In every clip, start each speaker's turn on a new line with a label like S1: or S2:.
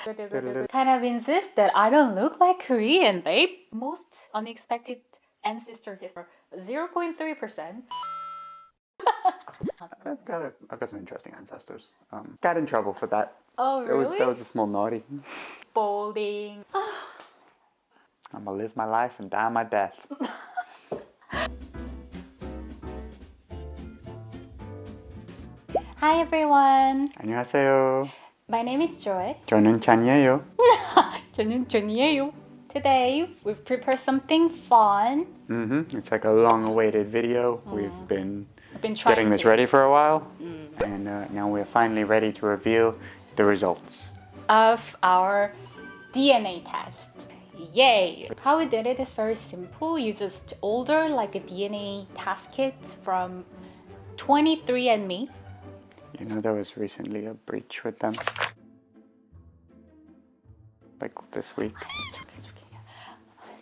S1: Kind of insist that I don't look like Korean, babe. Most unexpected ancestor history, 0.3%.
S2: I've got some interesting ancestors. Got in trouble for that.
S1: Oh, really?
S2: That was a small naughty.
S1: Balding.
S2: I'm gonna live my life and die my death.
S1: Hi everyone.
S2: 안녕하세요.
S1: My name is Joy.
S2: 저는 찬이에요.
S1: 저는 존이에요. Today we've prepared something fun.
S2: It's like a long-awaited video. We've been
S1: trying
S2: getting this ready for a while, and now we're finally ready to reveal the results
S1: of our DNA test. Yay! How we did it is very simple. You just order like a DNA test kit from 23andMe.
S2: You know, there was recently a breach with them, like this week.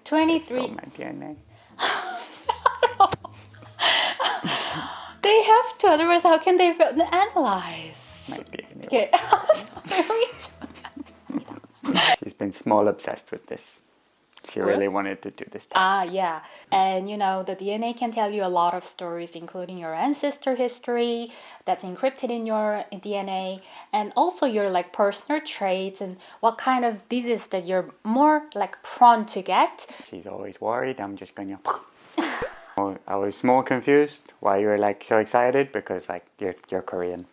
S1: 23.
S2: Stole my DNA.
S1: They have to, otherwise how can they analyze?
S2: My DNA.
S1: Okay.
S2: She's been small obsessed with this. She really wanted to do this test.
S1: Yeah. And you know, the DNA can tell you a lot of stories, including your ancestor history that's encrypted in your DNA, and also your like personal traits and what kind of disease that you're more like prone to get.
S2: She's always worried I'm just gonna... I was more confused why you were like so excited, because like you're Korean.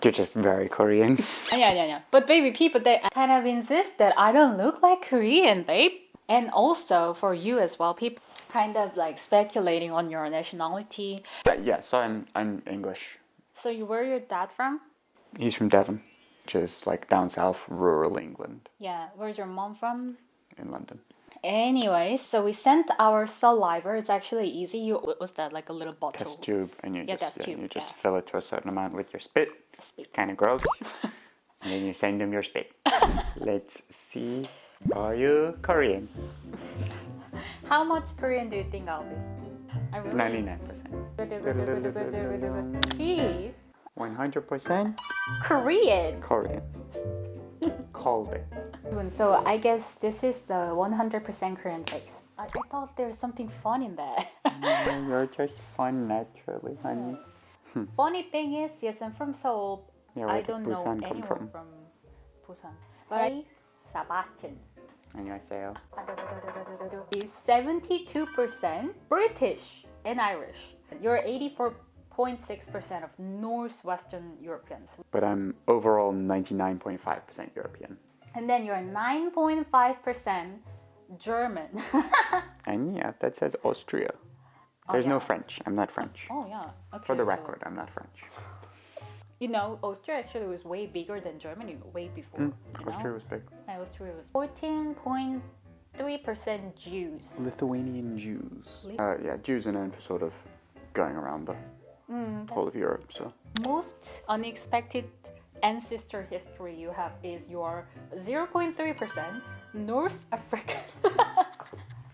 S2: You're just very Korean.
S1: Yeah. But baby, people, they kind of insist that I don't look like Korean, babe. And also for you as well, people kind of like speculating on your nationality.
S2: Yeah, so I'm English.
S1: So where your dad from?
S2: He's from Devon, which is like down south, rural England.
S1: Yeah, where's your mom from?
S2: In London.
S1: Anyway, so we sent our saliva. It's actually easy. What was that, like a little bottle?
S2: Test tube, and you
S1: tube,
S2: just fill it to a certain amount with your spit. Kind of gross. And then you send them your spit. Let's see. Are you Korean?
S1: How much Korean do you think I'll be?
S2: 99%.
S1: She's
S2: 100%
S1: Korean.
S2: Korean. Called it.
S1: So I guess this is the 100% Korean face. I thought there was something fun in that.
S2: You're just fun naturally, honey.
S1: Funny thing is, yes, I'm from Seoul.
S2: Yeah,
S1: I
S2: where
S1: don't
S2: did
S1: know
S2: Busan come
S1: anyone
S2: from?
S1: from Busan. But I, Sebastian.
S2: 안녕하세요.
S1: Is 72% British and Irish. You're 84.6% of Northwestern Europeans.
S2: But I'm overall 99.5% European.
S1: And then you're 9.5% German.
S2: And yeah, that says Austria. There's no French. I'm not French.
S1: Oh yeah. Okay.
S2: For the record, I'm not French.
S1: You know, Austria actually was way bigger than Germany way before.
S2: Austria was big.
S1: Yeah, Austria was 14.3% Jews.
S2: Lithuanian Jews. Yeah, Jews are known for sort of going around the whole of Europe. So
S1: most unexpected ancestor history you have is your 0.3% North African.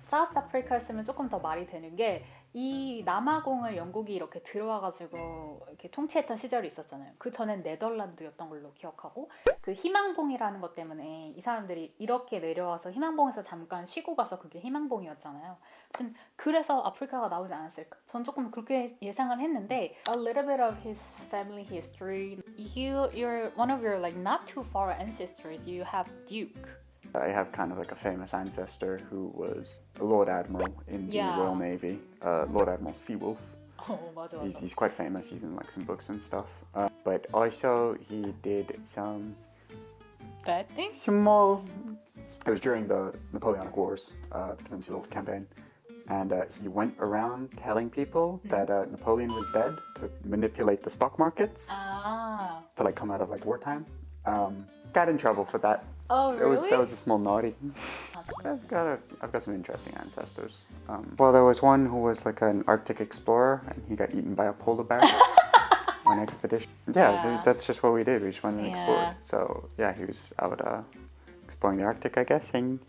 S1: South Africa였으면 조금 더 말이 되는 게 이 남아공을 영국이 이렇게 들어와가지고 이렇게 통치했던 시절이 있었잖아요. 그 전엔 네덜란드였던 걸로 기억하고, 그 희망봉이라는 것 때문에 이 사람들이 이렇게 내려와서 희망봉에서 잠깐 쉬고 가서 그게 희망봉이었잖아요. 그래서 아프리카가 나오지 않았을까? 전 조금 그렇게 예상을 했는데, a little bit of his family history. You're one of your like not too far ancestors. You have Duke.
S2: I have kind of like a famous ancestor who was a Lord Admiral in the Royal Navy, Lord Admiral Seawolf.
S1: Oh, 맞아.
S2: He's quite famous. He's in like some books and stuff. But also he did some
S1: bad things.
S2: Small. It was during the Napoleonic Wars, the Peninsular Campaign, and he went around telling people that Napoleon was dead to manipulate the stock markets to like come out of like wartime. Got in trouble for that.
S1: Oh, really?
S2: That was a small naughty. I've got some interesting ancestors. Well, there was one who was like an Arctic explorer, and he got eaten by a polar bear on an expedition. Yeah, that's just what we did. We just went and explored. So yeah, he was out exploring the Arctic, I guess, and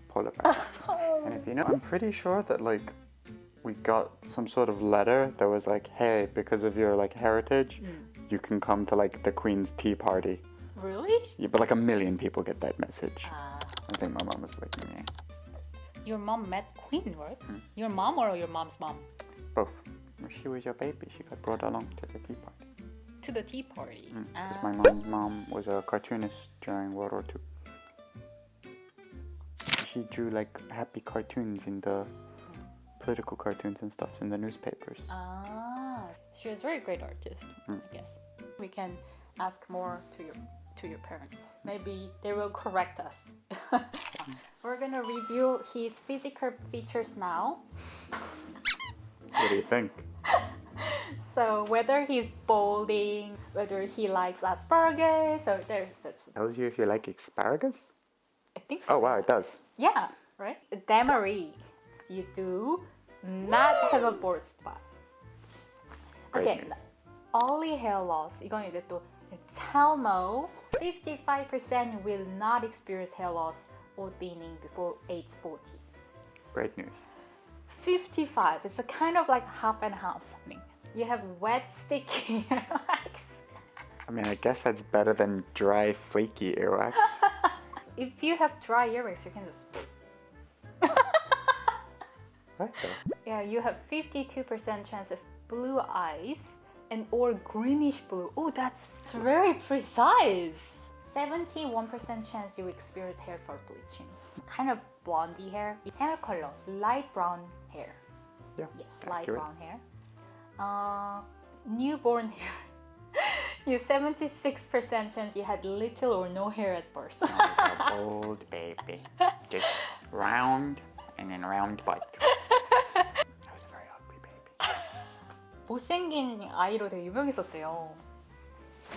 S2: polar bear. And if you know, I'm pretty sure that like we got some sort of letter that was like, hey, because of your like heritage, you can come to like the Queen's Tea Party.
S1: Really?
S2: Yeah, but like 1 million people get that message.
S1: Ah.
S2: I think my mom was like, yeah.
S1: Your mom met Queen, right? Your mom or your mom's mom?
S2: Both. When she was your baby, she got brought along to the tea party.
S1: To the tea party.
S2: Because my mom's mom was a cartoonist during World War II. She drew like happy cartoons in the political cartoons and stuff in the newspapers.
S1: Ah, she was a very great artist, I guess. We can ask more to your parents. Maybe they will correct us. We're gonna review his physical features now.
S2: What do you think?
S1: So whether he's balding, whether he likes asparagus, so that's.
S2: Tells you if you like asparagus?
S1: I think so.
S2: Oh wow, it does.
S1: Yeah, right. Damarie, you do not have a bald spot.
S2: Great
S1: Okay,
S2: news.
S1: only hair loss. 이건 이제 또 Talmo, 55% will not experience hair loss or thinning before age 40.
S2: Great news.
S1: 55. It's a kind of like half and half thing. You have wet, sticky earwax.
S2: I mean, I guess that's better than dry, flaky earwax.
S1: If you have dry earwax, you can just.
S2: What the?
S1: Yeah, you have 52% chance of blue eyes and or greenish blue. Oh, that's very precise. 71% chance you experience hair fall bleaching. Kind of blondie hair. Hair color, light brown hair.
S2: Yeah.
S1: Yes, light
S2: accurate.
S1: brown hair. Newborn hair. You 76% chance you had little or no hair at birth.
S2: I was a old baby. Just round and then round butt. I was a very ugly baby.
S1: 못생긴 아이로 되게 유명했었대요.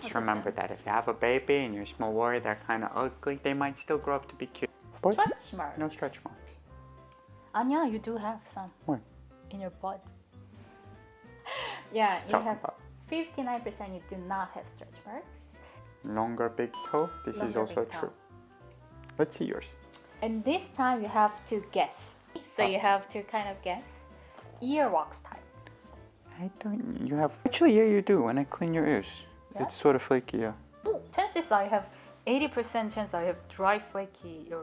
S2: Just remember that if you have a baby and you're small worried they're kind of ugly, they might still grow up to be cute. But
S1: Stretch marks.
S2: no stretch marks.
S1: 아니야, you do have some.
S2: Where?
S1: In your butt. Yeah, you
S2: Talk
S1: have
S2: about
S1: 59% you do not have stretch marks.
S2: longer big toe. This is
S1: Longer
S2: also
S1: big toe.
S2: true. Let's see yours.
S1: And this time you have to guess. So you have to kind of guess earwax type.
S2: I don't. You have. Actually, yeah, you do. When I clean your ears,
S1: Yeah?
S2: it's sort of flaky. Yeah.
S1: Oh, chances I have 80% chance I have dry flaky ear.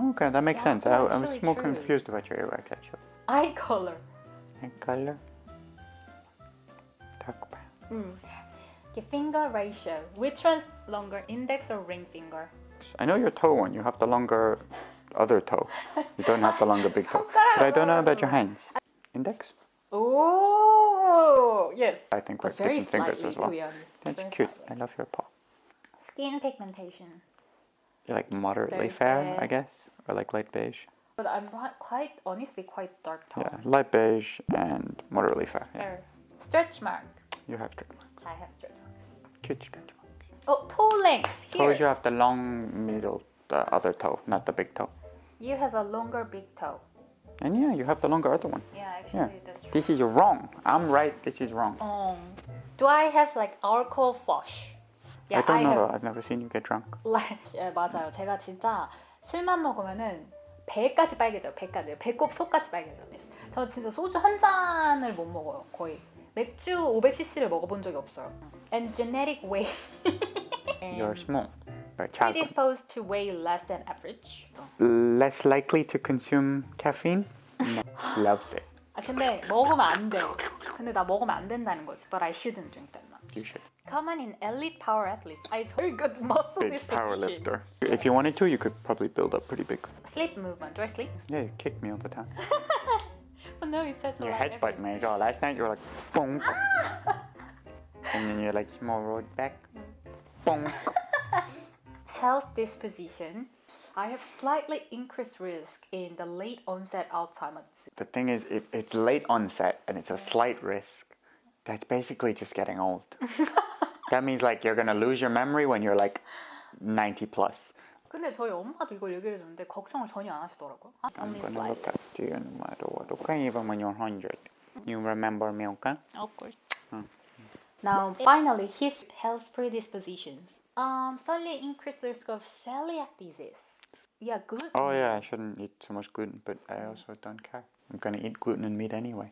S2: Okay, that makes
S1: Yeah,
S2: sense. I was
S1: actually
S2: more
S1: true.
S2: confused about your earwax actually.
S1: Eye color.
S2: And color. Talk about.
S1: Okay, finger ratio. Which one's longer, index or ring finger?
S2: I know your toe one. You have the longer other toe. You don't have the longer big toe. But I don't know about your hands. Index?
S1: Oh, yes.
S2: I think we're
S1: But very
S2: different fingers
S1: slightly,
S2: as well.
S1: to be honest.
S2: That's
S1: Very
S2: cute.
S1: slightly.
S2: I love your paw.
S1: Skin pigmentation.
S2: You're like moderately
S1: Very
S2: fair, I
S1: fair.
S2: guess, or like light beige.
S1: But I'm quite, honestly, quite dark tone.
S2: Yeah, light beige and moderately fair. Yeah.
S1: Fair. Stretch mark.
S2: You have stretch marks.
S1: I have stretch marks.
S2: Cute stretch marks.
S1: Oh, toe length. Here.
S2: Toes, you have the long middle, the other toe, not the big toe.
S1: You have a longer big toe.
S2: And yeah, you have the longer other one.
S1: Yeah, actually,
S2: Yeah.
S1: that's true.
S2: This is wrong. I'm right. This is wrong.
S1: Do I have like alcohol flush? Yeah,
S2: I don't know
S1: have.
S2: though. I've never seen you get drunk.
S1: Like, 예, 맞아요. 제가 진짜 술만 먹으면은 배까지 빨개져요. 배까지. 배꼽 속까지 빨개져요. 저 진짜 소주 한 잔을 못 먹어요. 거의. 맥주 500cc를 먹어본 적이 없어요. And genetic weight.
S2: You're small. Or 작아.
S1: Predisposed to weigh less than average.
S2: Less likely to consume caffeine? No. Loves it.
S1: 아 근데 먹으면 안 돼. 근데 나 먹으면 안 된다는 거지. But I shouldn't drink that much.
S2: You should.
S1: Common in elite power athletes. I very good muscle
S2: Big
S1: disposition.
S2: power lifter. If you wanted to, you could probably build up pretty big.
S1: Sleep movement. Do I sleep?
S2: Yeah, you kick me all the time.
S1: Oh no, it says a
S2: You
S1: lot.
S2: headbutt me as well. Last night you were like, bonk. And then you're like, small road back. Bonk.
S1: Health disposition. I have slightly increased risk in the late onset Alzheimer's.
S2: The thing is, if it's late onset and it's a slight risk, that's basically just getting old. That means like you're gonna lose your memory when you're like 90 plus.
S1: 근데 저희 엄마도 이걸 얘기를 해줬는데 걱정을 전혀 안 하시더라고요.
S2: I'm gonna look at you no matter what. Okay, even when you're 100. You remember me, okay?
S1: Of course. Now, finally, his health predispositions. Slightly increased risk of celiac disease. Yeah, gluten.
S2: Oh yeah, I shouldn't eat too much gluten, but I also don't care. I'm gonna eat gluten and meat anyway.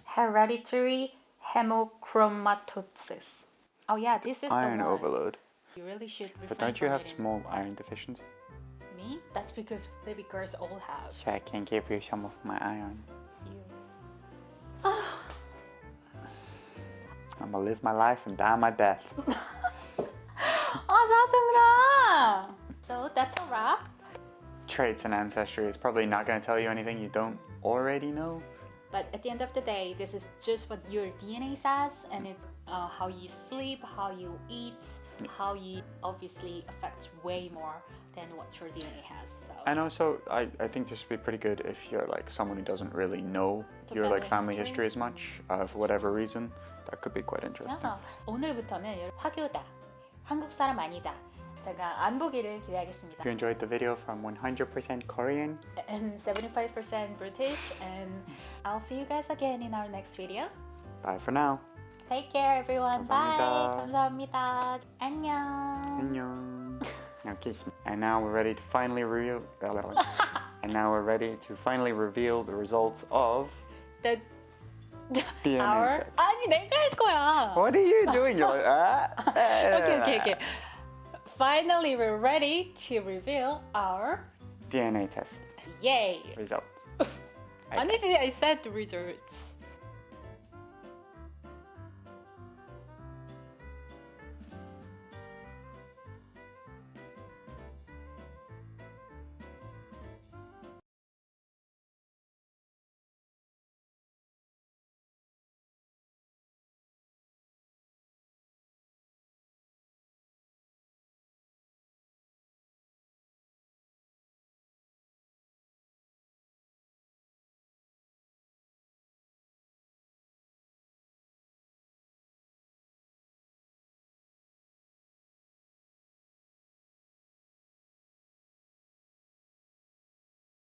S1: Hereditary hemochromatosis. Oh yeah, this is
S2: Iron
S1: the one.
S2: overload.
S1: You really should refrain
S2: But don't you
S1: from
S2: have
S1: eating.
S2: small iron deficiency?
S1: Me? That's because baby girls all have.
S2: So I can give you some of my iron.
S1: You.
S2: I'm gonna live my life and die my death.
S1: 짜증나! So that's a wrap.
S2: Traits and ancestry is probably not gonna tell you anything you don't already know.
S1: But at the end of the day, this is just what your DNA says, and it's how you sleep, how you eat, how you obviously affects way more than what your DNA has. So.
S2: And also, I think this would be pretty good if you're like someone who doesn't really know
S1: The
S2: your like
S1: family
S2: family
S1: history?
S2: history as much, for whatever reason. That could be quite interesting.
S1: 야, 오늘부터는 화교다, 한국 사람 아니다. 제가 안 보기를 기대하겠습니다.
S2: If you enjoyed the video from 100% Korean,
S1: And 75% British, and I'll see you guys again in our next video.
S2: bye for now.
S1: Take care, everyone. Bye.
S2: 감사합니다.
S1: 감사합니다. 안녕.
S2: 안녕. Now kiss me. And now we're ready to finally reveal. And now we're ready to finally reveal the results of
S1: The
S2: DNA
S1: our
S2: test.
S1: 아니 내가 할 거야.
S2: What are you doing? You're like,
S1: Okay. Finally, we're ready to reveal our
S2: DNA test
S1: yay.
S2: results.
S1: 아니지, I said the results.